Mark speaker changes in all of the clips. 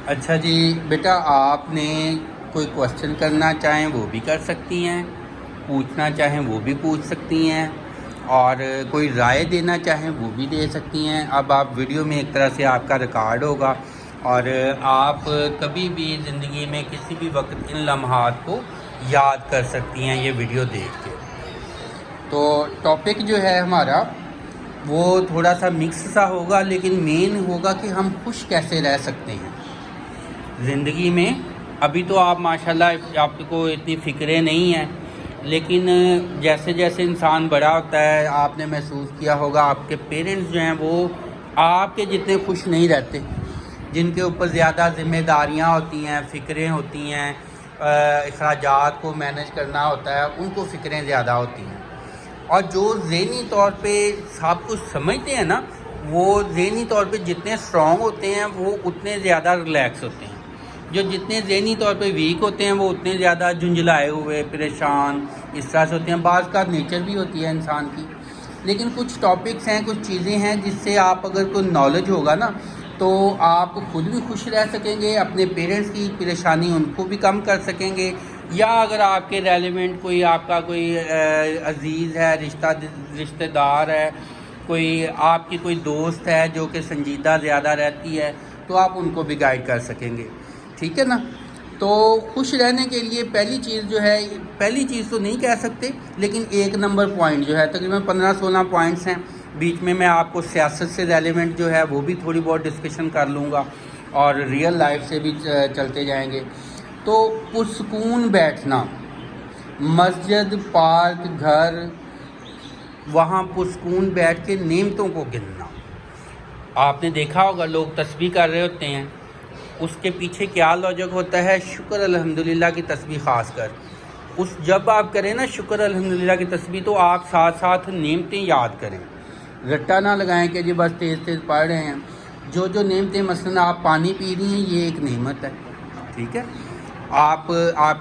Speaker 1: اچھا جی بیٹا، آپ نے کوئی کوشچن کرنا چاہیں وہ بھی کر سکتی ہیں، پوچھنا چاہیں وہ بھی پوچھ سکتی ہیں، اور کوئی رائے دینا چاہیں وہ بھی دے سکتی ہیں۔ اب آپ ویڈیو میں ایک طرح سے آپ کا ریکارڈ ہوگا، اور آپ کبھی بھی زندگی میں کسی بھی وقت ان لمحات کو یاد کر سکتی ہیں یہ ویڈیو دیکھ کے۔ تو ٹاپک جو ہے ہمارا وہ تھوڑا سا مکس سا ہوگا، لیکن مین ہوگا کہ ہم خوش کیسے رہ سکتے ہیں زندگی میں۔ ابھی تو آپ ماشاءاللہ آپ کو اتنی فکریں نہیں ہیں، لیکن جیسے جیسے انسان بڑا ہوتا ہے آپ نے محسوس کیا ہوگا آپ کے پیرنٹس جو ہیں وہ آپ کے جتنے خوش نہیں رہتے، جن کے اوپر زیادہ ذمہ داریاں ہوتی ہیں، فکریں ہوتی ہیں، اخراجات کو مینج کرنا ہوتا ہے، ان کو فکریں زیادہ ہوتی ہیں۔ اور جو ذہنی طور پہ سب کچھ سمجھتے ہیں نا، وہ ذہنی طور پہ جتنے اسٹرانگ ہوتے ہیں وہ اتنے زیادہ ریلیکس ہوتے ہیں۔ جو جتنے ذہنی طور پہ ویک ہوتے ہیں وہ اتنے زیادہ جھنجھلائے ہوئے، پریشان اس طرح سے ہوتے ہیں۔ بعض کا نیچر بھی ہوتی ہے انسان کی، لیکن کچھ ٹاپکس ہیں، کچھ چیزیں ہیں جس سے آپ اگر کوئی نالج ہوگا نا تو آپ خود بھی خوش رہ سکیں گے، اپنے پیرنٹس کی پریشانی ان کو بھی کم کر سکیں گے، یا اگر آپ کے ریلیونٹ کوئی آپ کا کوئی عزیز ہے، رشتہ دار ہے، کوئی آپ کی کوئی دوست ہے جو کہ سنجیدہ زیادہ رہتی ہے، تو آپ ان کو بھی گائیڈ کر سکیں گے، ٹھیک ہے نا۔ تو خوش رہنے کے لیے پہلی چیز جو ہے، پہلی چیز تو نہیں کہہ سکتے، لیکن ایک نمبر پوائنٹ جو ہے، تقریباً 15-16 پوائنٹس ہیں، بیچ میں آپ کو سیاست سے ریلیونٹ جو ہے وہ بھی تھوڑی بہت ڈسکشن کر لوں گا، اور ریئل لائف سے بھی چلتے جائیں گے۔ تو پرسکون بیٹھنا، مسجد، پارک، گھر، وہاں پرسکون بیٹھ کے نعمتوں کو گننا۔ آپ نے دیکھا ہوگا لوگ تسبیح کر رہے ہوتے ہیں، اس کے پیچھے کیا لاجک ہوتا ہے؟ شکر الحمدللہ کی تسبیح، خاص کر جب آپ کریں نا شکر الحمدللہ کی تسبیح، تو آپ ساتھ ساتھ نعمتیں یاد کریں، رٹا نہ لگائیں کہ جی بس تیز تیز پڑھ رہے ہیں۔ جو نعمتیں، مثلا آپ پانی پی رہی ہیں، یہ ایک نعمت ہے، ٹھیک ہے۔ آپ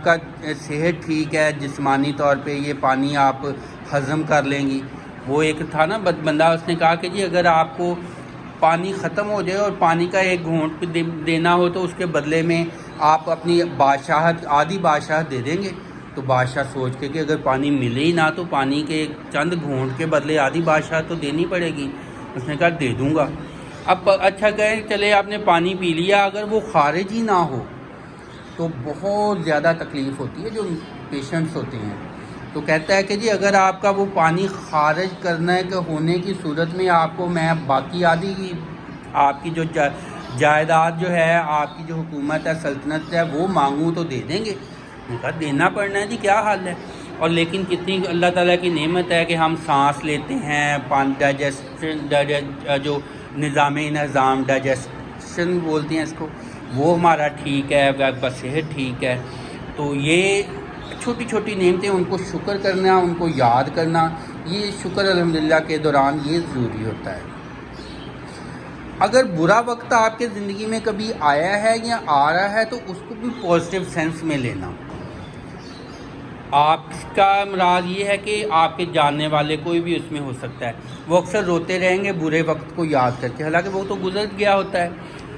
Speaker 1: کا صحت ٹھیک ہے جسمانی طور پہ، یہ پانی آپ ہضم کر لیں گی۔ وہ ایک تھا نا بندہ، اس نے کہا کہ جی اگر آپ کو پانی ختم ہو جائے اور پانی کا ایک گھونٹ دینا ہو تو اس کے بدلے میں آپ اپنی بادشاہت، آدھی بادشاہت دے دیں گے، تو بادشاہ سوچ کے کہ اگر پانی ملے ہی نہ تو پانی کے چند گھونٹ کے بدلے آدھی بادشاہت تو دینی پڑے گی۔ اس نے کہا دے دوں گا۔ اب اچھا کہیں چلے آپ نے پانی پی لیا، اگر وہ خارج ہی نہ ہو تو بہت زیادہ تکلیف ہوتی ہے جو پیشنٹس ہوتے ہیں۔ تو کہتا ہے کہ جی اگر آپ کا وہ پانی خارج کرنے کے ہونے کی صورت میں آپ کو میں باقی آدھی آپ کی جو جائیداد جو ہے، آپ کی جو حکومت ہے، سلطنت ہے، وہ مانگوں تو دے دیں گے۔ میں کہا دینا پڑنا ہے جی، کیا حال ہے۔ اور لیکن کتنی اللہ تعالیٰ کی نعمت ہے کہ ہم سانس لیتے ہیں، جو نظام ڈائجسشن بولتے ہیں اس کو، وہ ہمارا ٹھیک ہے، بس صحت ٹھیک ہے۔ تو یہ چھوٹی چھوٹی نعمتیں، ان کو شکر کرنا، ان کو یاد کرنا، یہ شکر الحمدللہ کے دوران یہ ضروری ہوتا ہے۔ اگر برا وقت آپ کے زندگی میں کبھی آیا ہے یا آ رہا ہے تو اس کو بھی پازیٹیو سینس میں لینا۔ آپ کا مراد یہ ہے کہ آپ کے جاننے والے کوئی بھی اس میں ہو سکتا ہے، وہ اکثر روتے رہیں گے برے وقت کو یاد کر کے، حالانکہ وہ تو گزر گیا ہوتا ہے۔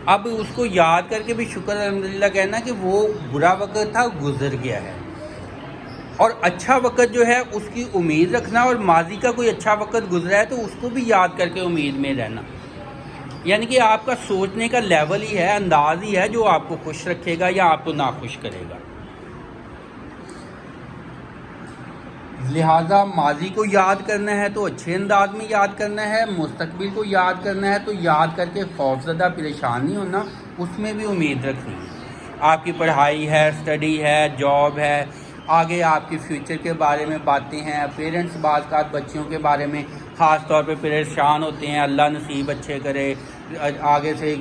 Speaker 1: اب اس کو یاد کر کے بھی شکر الحمدللہ کہنا کہ وہ برا وقت تھا، گزر گیا ہے، اور اچھا وقت جو ہے اس کی امید رکھنا، اور ماضی کا کوئی اچھا وقت گزرا ہے تو اس کو بھی یاد کر کے امید میں رہنا۔ یعنی کہ آپ کا سوچنے کا لیول ہی ہے، انداز ہی ہے جو آپ کو خوش رکھے گا یا آپ کو ناخوش کرے گا۔ لہٰذا ماضی کو یاد کرنا ہے تو اچھے انداز میں یاد کرنا ہے، مستقبل کو یاد کرنا ہے تو یاد کر کے خوف زدہ پریشان نہیں ہونا، اس میں بھی امید رکھنی ہے۔ آپ کی پڑھائی ہے، اسٹڈی ہے، جاب ہے، آگے آپ کے فیوچر کے بارے میں باتیں ہیں۔ پیرنٹس بعض کا بچوں کے بارے میں خاص طور پہ پریشان ہوتے ہیں، اللہ نصیب اچھے کرے، آگے سے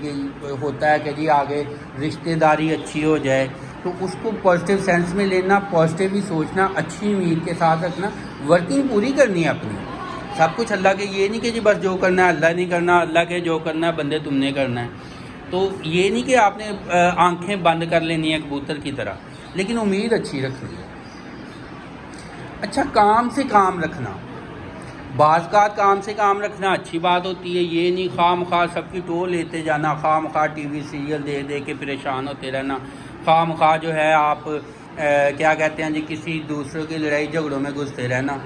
Speaker 1: ہوتا ہے کہ جی آگے رشتہ داری اچھی ہو جائے، تو اس کو پازیٹیو سینس میں لینا، پازیٹیو ہی سوچنا، اچھی امید کے ساتھ رکھنا، ورکنگ پوری کرنی ہے اپنی۔ سب کچھ اللہ کے، یہ نہیں کہ جی بس جو کرنا ہے اللہ نہیں کرنا، اللہ کے جو کرنا ہے بندے تم نے کرنا ہے۔ تو یہ نہیں کہ آپ نے آنکھیں بند کر لینی ہے کبوتر کی طرح، لیکن امید اچھی رکھنی ہے۔ اچھا، کام سے کام رکھنا، بعض کا کام سے کام رکھنا اچھی بات ہوتی ہے، یہ نہیں خواہ مخواہ سب کی ٹو لیتے جانا، خواہ مخواہ ٹی وی سیریل دیکھ دیکھ کے پریشان ہوتے رہنا، خواہ مخواہ جو ہے آپ کیا کہتے ہیں جی کسی دوسروں کی لڑائی جھگڑوں میں گھستے رہنا،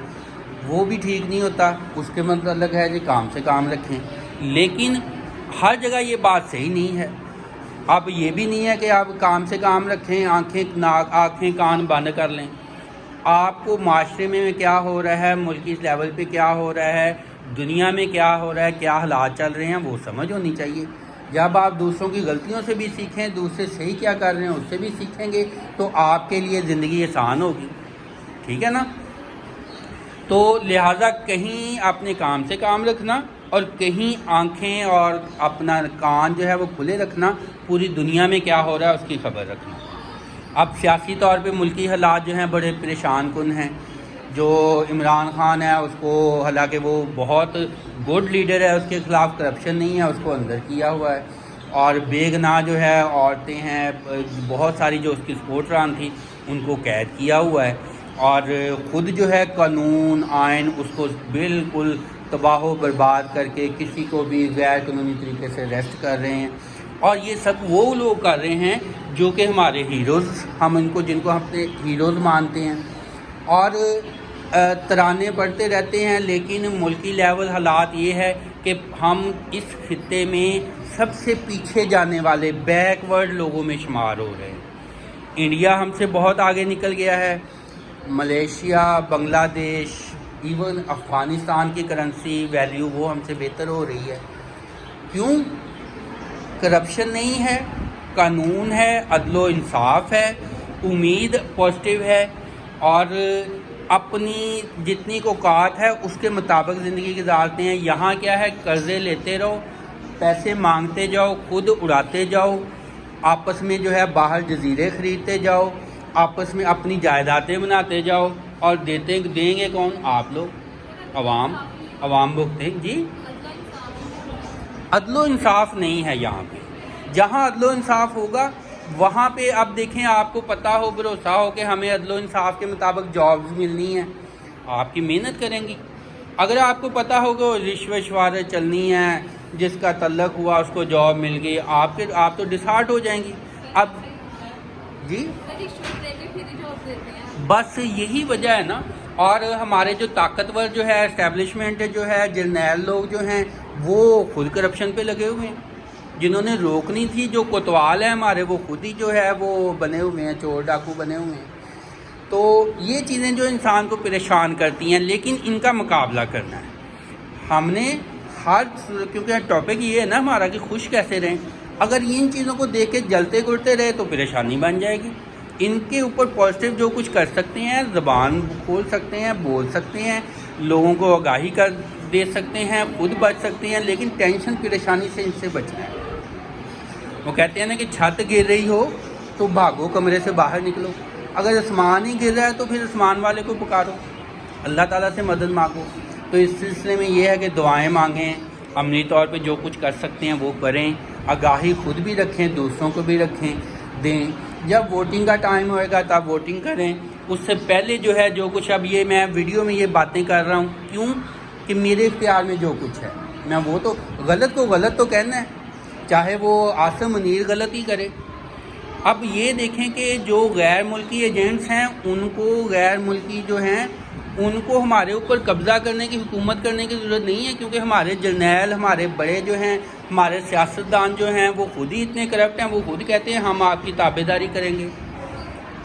Speaker 1: وہ بھی ٹھیک نہیں ہوتا۔ اس کے مطلب ہے جی کام سے کام رکھیں، لیکن ہر جگہ یہ بات صحیح نہیں ہے۔ اب یہ بھی نہیں ہے کہ آپ کام سے کام رکھیں، آنکھیں کان بند کر لیں۔ آپ کو معاشرے میں کیا ہو رہا ہے، ملکی لیول پہ کیا ہو رہا ہے، دنیا میں کیا ہو رہا ہے، کیا حالات چل رہے ہیں، وہ سمجھ ہونی چاہیے۔ جب آپ دوسروں کی غلطیوں سے بھی سیکھیں، دوسرے صحیح کیا کر رہے ہیں اس سے بھی سیکھیں گے تو آپ کے لیے زندگی آسان ہوگی، ٹھیک ہے نا؟ تو لہٰذا کہیں اپنے کام سے کام رکھنا اور کہیں آنکھیں اور اپنا کان جو ہے وہ کھلے رکھنا، پوری دنیا میں کیا ہو رہا ہے اس کی خبر رکھنا۔ اب سیاسی طور پہ ملکی حالات جو ہیں بڑے پریشان کن ہیں۔ جو عمران خان ہے اس کو، حالانکہ وہ بہت گڈ لیڈر ہے، اس کے خلاف کرپشن نہیں ہے، اس کو اندر کیا ہوا ہے، اور بے گناہ جو ہے عورتیں ہیں بہت ساری جو اس کی سپورٹران تھی ان کو قید کیا ہوا ہے، اور خود جو ہے قانون آئین اس کو بالکل تباہ و برباد کر کے کسی کو بھی غیر قانونی طریقے سے اریسٹ کر رہے ہیں۔ اور یہ سب وہ لوگ کر رہے ہیں جو کہ ہمارے ہیروز، ہم ان کو جن کو اپنے ہیروز مانتے ہیں، اور ترانے پڑھتے رہتے ہیں، لیکن ملکی لیول حالات یہ ہے کہ ہم اس خطے میں سب سے پیچھے جانے والے بیک ورڈ لوگوں میں شمار ہو رہے ہیں۔ انڈیا ہم سے بہت آگے نکل گیا ہے، ملیشیا، بنگلہ دیش، ایون افغانستان کی کرنسی ویلیو وہ ہم سے بہتر ہو رہی ہے۔ کیوں؟ کرپشن نہیں ہے، قانون ہے، عدل و انصاف ہے، امید پازیٹیو ہے، اور اپنی جتنی اوقات ہے اس کے مطابق زندگی گزارتے ہیں۔ یہاں کیا ہے، قرضے لیتے رہو، پیسے مانگتے جاؤ، خود اڑاتے جاؤ، آپس میں جو ہے باہر جزیرے خریدتے جاؤ، آپس میں اپنی جائیدادیں بناتے جاؤ، اور دیں گے کون؟ آپ لوگ، عوام بھگتے۔ جی عدل و انصاف نہیں ہے یہاں پہ۔ جہاں عدل و انصاف ہوگا وہاں پہ اب دیکھیں، آپ کو پتہ ہو، بھروسہ ہو کہ ہمیں عدل و انصاف کے مطابق جابز ملنی ہیں، آپ کی محنت کریں گی۔ اگر آپ کو پتہ ہوگا رشوت شوارے چلنی ہے، جس کا تعلق ہوا اس کو جاب مل گئی، آپ تو ڈسہارٹ ہو جائیں گی۔ اب جی بس یہی وجہ ہے نا۔ اور ہمارے جو طاقتور جو ہے اسٹیبلشمنٹ جو ہے، جرنیل لوگ جو ہیں وہ خود کرپشن پہ لگے ہوئے ہیں۔ جنہوں نے روکنی تھی، جو کوتوال ہیں ہمارے، وہ خود ہی جو ہے وہ بنے ہوئے ہیں، چور ڈاکو بنے ہوئے ہیں۔ تو یہ چیزیں جو انسان کو پریشان کرتی ہیں، لیکن ان کا مقابلہ کرنا ہے ہم نے کیونکہ ٹاپک یہ ہے نا ہمارا کہ خوش کیسے رہیں۔ اگر ان چیزوں کو دیکھ کے جلتے گڑتے رہے تو پریشانی بن جائے گی۔ ان کے اوپر پازیٹیو جو کچھ کر سکتے ہیں، زبان کھول سکتے ہیں، بول سکتے ہیں، لوگوں کو آگاہی کر دے سکتے ہیں، خود بچ سکتے ہیں، لیکن ٹینشن پریشانی سے ان سے بچنا ہے۔ وہ کہتے ہیں نا کہ چھت گر رہی ہو تو بھاگو، کمرے سے باہر نکلو۔ اگر آسمان ہی گر رہا ہے تو پھر آسمان والے کو پکارو، اللہ تعالیٰ سے مدد مانگو۔ تو اس سلسلے میں یہ ہے کہ دعائیں مانگیں، عملی طور پہ جو کچھ کر سکتے ہیں وہ کریں، آگاہی خود بھی رکھیں، دوسروں کو بھی رکھیں دیں۔ جب ووٹنگ کا ٹائم ہوئے گا تب ووٹنگ کریں، اس سے پہلے جو ہے جو کچھ اب یہ میں ویڈیو میں یہ باتیں کر رہا ہوں، کیوں کہ میرے اختیار میں جو کچھ ہے میں وہ تو غلط کو غلط تو کہنا ہے، چاہے وہ عاصم منیر غلط ہی کرے۔ اب یہ دیکھیں کہ جو غیر ملکی ایجنٹس ہیں ان کو، غیر ملکی جو ہیں ان کو ہمارے اوپر قبضہ کرنے کی، حکومت کرنے کی ضرورت نہیں ہے، کیونکہ ہمارے جرنیل، ہمارے بڑے جو ہیں، ہمارے سیاستدان جو ہیں وہ خود ہی اتنے کرپٹ ہیں، وہ خود کہتے ہیں ہم آپ کی تابع داری کریں گے۔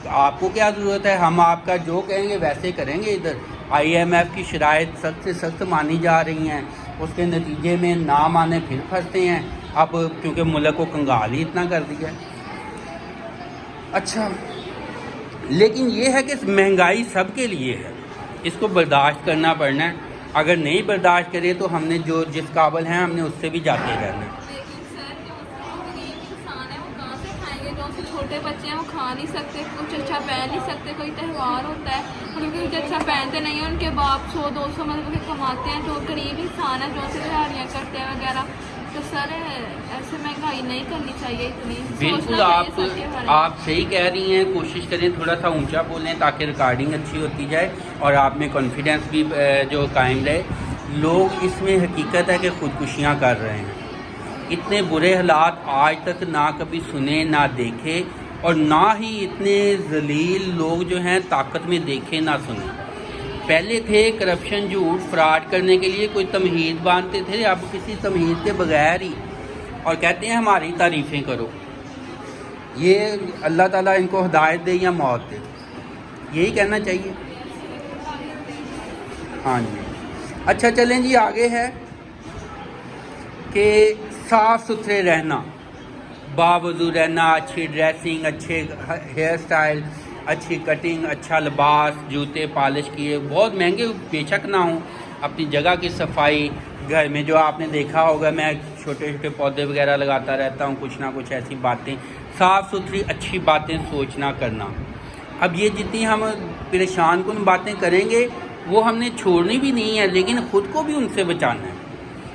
Speaker 1: تو آپ کو کیا ضرورت ہے؟ ہم آپ کا جو کہیں گے ویسے کریں گے۔ ادھر IMF کی شرائط سخت سے سخت مانی جا رہی ہیں، اس کے نتیجے میں نہ مانے پھر پھنستے ہیں، اب کیونکہ ملک کو کنگال ہی اتنا کر دیا ہے۔ اچھا، لیکن یہ ہے کہ مہنگائی سب کے لیے ہے، اس کو برداشت کرنا پڑنا ہے۔ اگر نہیں برداشت کرے تو ہم نے جو جس قابل ہیں ہم نے اس سے بھی جاتے رہنا ہے۔
Speaker 2: چھوٹے بچے ہیں وہ کھا نہیں سکتے، کچھ اچھا پہن نہیں سکتے، کوئی تہوار ہوتا ہے ان کے کچھ اچھا پہنتے نہیں ہیں، ان کے باپ 100-200 مطلب کہ کماتے ہیں، جو غریب انسان ہے جو سے تیاریاں کرتے ہیں وغیرہ، تو سر ایسے مہنگائی نہیں کرنی چاہیے اتنی۔
Speaker 1: بالکل آپ صحیح کہہ رہی ہیں، کوشش کریں تھوڑا سا اونچا بولیں تاکہ ریکارڈنگ اچھی ہوتی جائے اور آپ میں کانفیڈنس بھی جو قائم رہے۔ لوگ اس میں حقیقت ہے کہ خودکشیاں کر رہے ہیں. اتنے برے حالات آج تک نہ کبھی سنے نہ دیکھے، اور نہ ہی اتنے ذلیل لوگ جو ہیں طاقت میں دیکھے نہ سنے. پہلے تھے کرپشن، جھوٹ، فراڈ کرنے کے لیے کوئی تمہید باندھتے تھے، اب کسی تمہید کے بغیر ہی، اور کہتے ہیں ہماری تعریفیں کرو. یہ اللہ تعالیٰ ان کو ہدایت دے یا موت دے، یہی کہنا چاہیے. ہاں جی. اچھا چلیں جی، آگے ہے کہ صاف ستھرے رہنا، باوضو رہنا، اچھی ڈریسنگ، اچھے ہیئر سٹائل، اچھی کٹنگ، اچھا لباس، جوتے پالش کیے، بہت مہنگے بے شک نہ ہوں. اپنی جگہ کی صفائی، گھر میں جو آپ نے دیکھا ہوگا میں چھوٹے چھوٹے پودے وغیرہ لگاتا رہتا ہوں، کچھ نہ کچھ ایسی باتیں، صاف ستھری اچھی باتیں سوچنا کرنا. اب یہ جتنی ہم پریشان کن باتیں کریں گے وہ ہم نے چھوڑنی بھی نہیں ہے، لیکن خود کو بھی ان سے بچانا ہے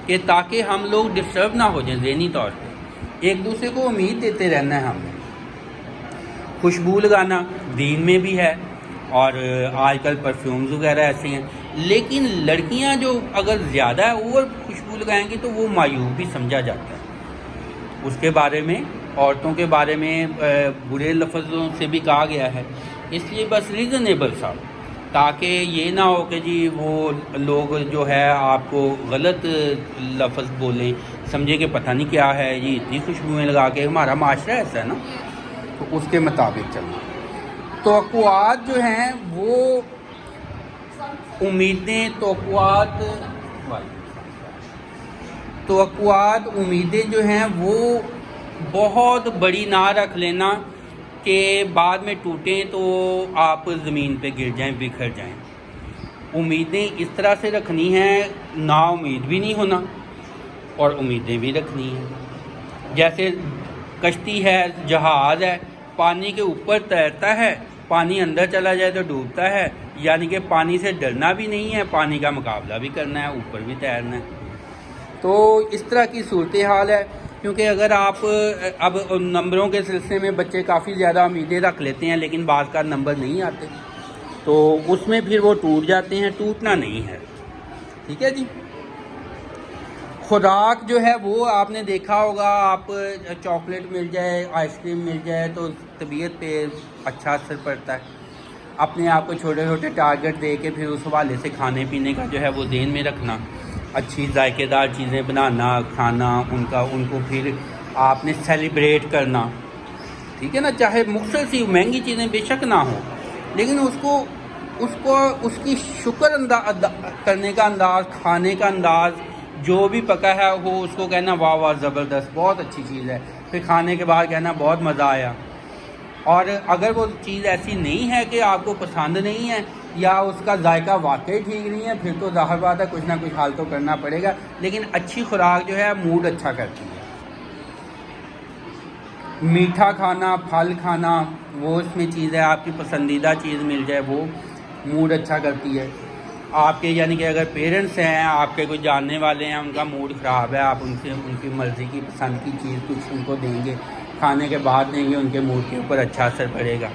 Speaker 1: کہ تاکہ ہم لوگ ڈسٹرب نہ ہو جائیں ذہنی طور پہ. ایک دوسرے کو امید دیتے رہنا ہے. ہمیں خوشبو لگانا دین میں بھی ہے، اور آج کل پرفیومز وغیرہ ایسے ہیں، لیکن لڑکیاں جو اگر زیادہ اوور خوشبو لگائیں گی تو وہ معیوب بھی سمجھا جاتا ہے. اس کے بارے میں، عورتوں کے بارے میں برے لفظوں سے بھی کہا گیا ہے. اس لیے بس ریزنیبل سا، تاکہ یہ نہ ہو کہ جی وہ لوگ جو ہے آپ کو غلط لفظ بولیں، سمجھے کہ پتہ نہیں کیا ہے جی اتنی خوشبوئیں لگا کے. ہمارا معاشرہ ایسا ہے نا، تو اس کے مطابق چلنا. توقعات جو ہیں وہ امیدیں، توقعات امیدیں جو ہیں وہ بہت بڑی نہ رکھ لینا کہ بعد میں ٹوٹیں تو آپ زمین پہ گر جائیں، بکھر جائیں. امیدیں اس طرح سے رکھنی ہیں، نا امید بھی نہیں ہونا اور امیدیں بھی رکھنی ہیں. جیسے کشتی ہے، جہاز ہے، پانی کے اوپر تیرتا ہے، پانی اندر چلا جائے تو ڈوبتا ہے. یعنی کہ پانی سے ڈرنا بھی نہیں ہے، پانی کا مقابلہ بھی کرنا ہے، اوپر بھی تیرنا ہے. تو اس طرح کی صورتحال ہے. کیونکہ اگر آپ اب نمبروں کے سلسلے میں بچے کافی زیادہ امیدیں رکھ لیتے ہیں، لیکن بعض کا نمبر نہیں آتے، تو اس میں پھر وہ ٹوٹ جاتے ہیں. ٹوٹنا نہیں ہے، ٹھیک ہے جی. خوراک جو ہے وہ آپ نے دیکھا ہوگا، آپ چاکلیٹ مل جائے، آئس کریم مل جائے تو طبیعت پہ اچھا اثر پڑتا ہے. اپنے آپ کو چھوٹے چھوٹے ٹارگٹ دے کے پھر اس حوالے سے کھانے پینے کا جو ہے وہ ذہن میں رکھنا، اچھی ذائقے دار چیزیں بنانا، کھانا، ان کو پھر آپ نے سیلیبریٹ کرنا، ٹھیک ہے نا. چاہے مختصر سی مہنگی چیزیں بے شک نہ ہوں، لیکن اس کی شکر کرنے کا انداز، کھانے کا انداز، جو بھی پکا ہے وہ اس کو کہنا واہ واہ زبردست، بہت اچھی چیز ہے. پھر کھانے کے بعد کہنا بہت مزہ آیا. اور اگر وہ چیز ایسی نہیں ہے کہ آپ کو پسند نہیں ہے یا اس کا ذائقہ واقعی ٹھیک نہیں ہے، پھر تو ظاہر بات ہے کچھ نہ کچھ حال تو کرنا پڑے گا. لیکن اچھی خوراک جو ہے موڈ اچھا کرتی ہے. میٹھا کھانا، پھل کھانا، وہ اس میں چیز ہے، آپ کی پسندیدہ چیز مل جائے وہ موڈ اچھا کرتی ہے. آپ کے یعنی کہ اگر پیرنٹس ہیں، آپ کے کوئی جاننے والے ہیں، ان کا موڈ خراب ہے، آپ ان کی مرضی کی پسند کی چیز کچھ ان کو دیں گے، کھانے کے بعد دیں گے، ان کے موڈ کے اوپر اچھا اثر پڑے گا.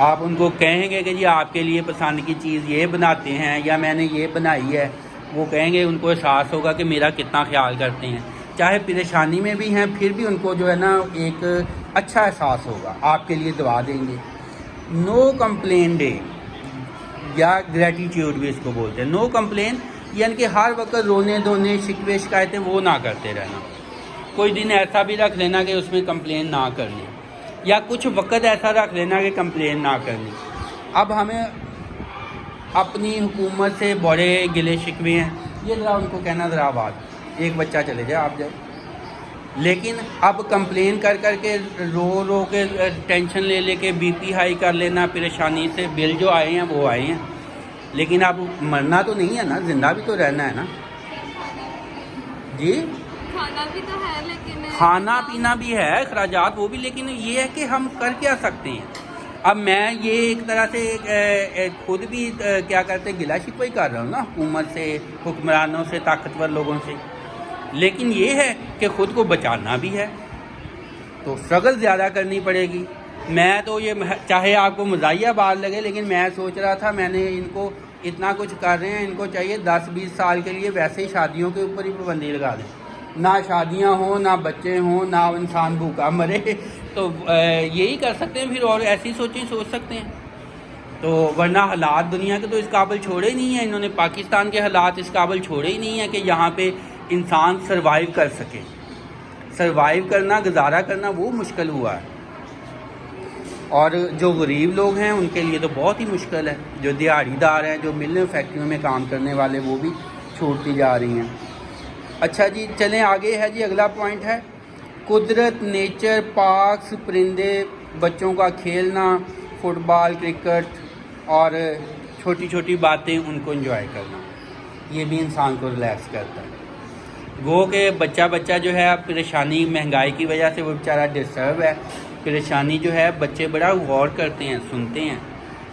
Speaker 1: آپ ان کو کہیں گے کہ جی آپ کے لیے پسند کی چیز یہ بناتے ہیں یا میں نے یہ بنائی ہے، وہ کہیں گے، ان کو احساس ہوگا کہ میرا کتنا خیال کرتے ہیں. چاہے پریشانی میں بھی ہیں پھر بھی ان کو جو ہے نا ایک اچھا احساس ہوگا، آپ کے لیے دعا دیں گے. نو کمپلین ڈے یا گریٹیٹیوڈ بھی اس کو بولتے ہیں. نو کمپلین یعنی کہ ہر وقت رونے دھونے، شکوے شکایتیں وہ نہ کرتے رہنا. کوئی دن ایسا بھی رکھ لینا کہ اس میں کمپلین نہ کرنی، یا کچھ وقت ایسا رکھ لینا کہ کمپلین نہ کرنی. اب ہمیں اپنی حکومت سے بڑے گلے شکوے ہیں، یہ ذرا ان کو کہنا ذرا آواز، ایک بچہ چلے جائے آپ جائے. لیکن اب کمپلین کر کے رو کے ٹینشن لے کے بی پی ہائی کر لینا، پریشانی سے بل جو آئے ہیں وہ آئے ہیں، لیکن اب مرنا تو نہیں ہے نا، زندہ بھی تو رہنا ہے نا جی.
Speaker 2: کھانا بھی تو ہے، لیکن
Speaker 1: کھانا پینا بھی ہے، اخراجات وہ بھی، لیکن یہ ہے کہ ہم کر کیا سکتے ہیں. اب میں یہ ایک طرح سے خود بھی کیا کرتے گلا شکوہ ہی کر رہا ہوں نا حکومت سے، حکمرانوں سے، طاقتور لوگوں سے. لیکن یہ ہے کہ خود کو بچانا بھی ہے تو اسٹرگل زیادہ کرنی پڑے گی. میں تو یہ چاہے آپ کو مزاحیہ بات لگے، لیکن میں سوچ رہا تھا میں نے ان کو اتنا کچھ کر رہے ہیں، ان کو چاہیے 10-20 سال کے لیے ویسے ہی شادیوں کے اوپر ہی پابندی لگا دیں، نہ شادیاں ہوں، نہ بچے ہوں، نہ انسان بھوکا مرے، تو یہی کر سکتے ہیں پھر، اور ایسی سوچ سکتے ہیں تو، ورنہ حالات دنیا کے تو اس قابل چھوڑے ہی نہیں ہیں، انہوں نے پاکستان کے حالات اس قابل چھوڑے ہی نہیں ہیں کہ یہاں پہ انسان سروائیو کر سکے، سروائیو کرنا، گزارا کرنا وہ مشکل ہوا ہے، اور جو غریب لوگ ہیں ان کے لیے تو بہت ہی مشکل ہے، جو دیہڑی دار ہیں، جو ملوں فیکٹریوں میں کام کرنے والے، وہ بھی چھوٹتی جا رہی ہیں۔ اچھا جی چلیں آگے ہے جی، اگلا پوائنٹ ہے قدرت، نیچر، پارکس، پرندے، بچوں کا کھیلنا، فٹ بال، کرکٹ اور چھوٹی چھوٹی باتیں ان کو انجوائے کرنا، یہ بھی انسان کو ریلیکس کرتا ہے۔ گو کہ بچہ جو ہے پریشانی مہنگائی کی وجہ سے وہ بیچارہ ڈسٹرب ہے، پریشانی جو ہے بچے بڑا غور کرتے ہیں، سنتے ہیں،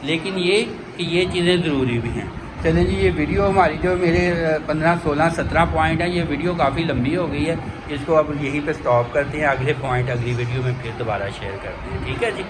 Speaker 1: لیکن یہ کہ یہ چیزیں ضروری بھی ہیں۔ چلیں جی، یہ ویڈیو ہماری جو میرے 15 16 17 پوائنٹ ہیں، یہ ویڈیو کافی لمبی ہو گئی ہے، اس کو اب یہیں پہ سٹاپ کرتے ہیں، اگلے پوائنٹ اگلی ویڈیو میں پھر دوبارہ شیئر کرتے ہیں، ٹھیک ہے جی۔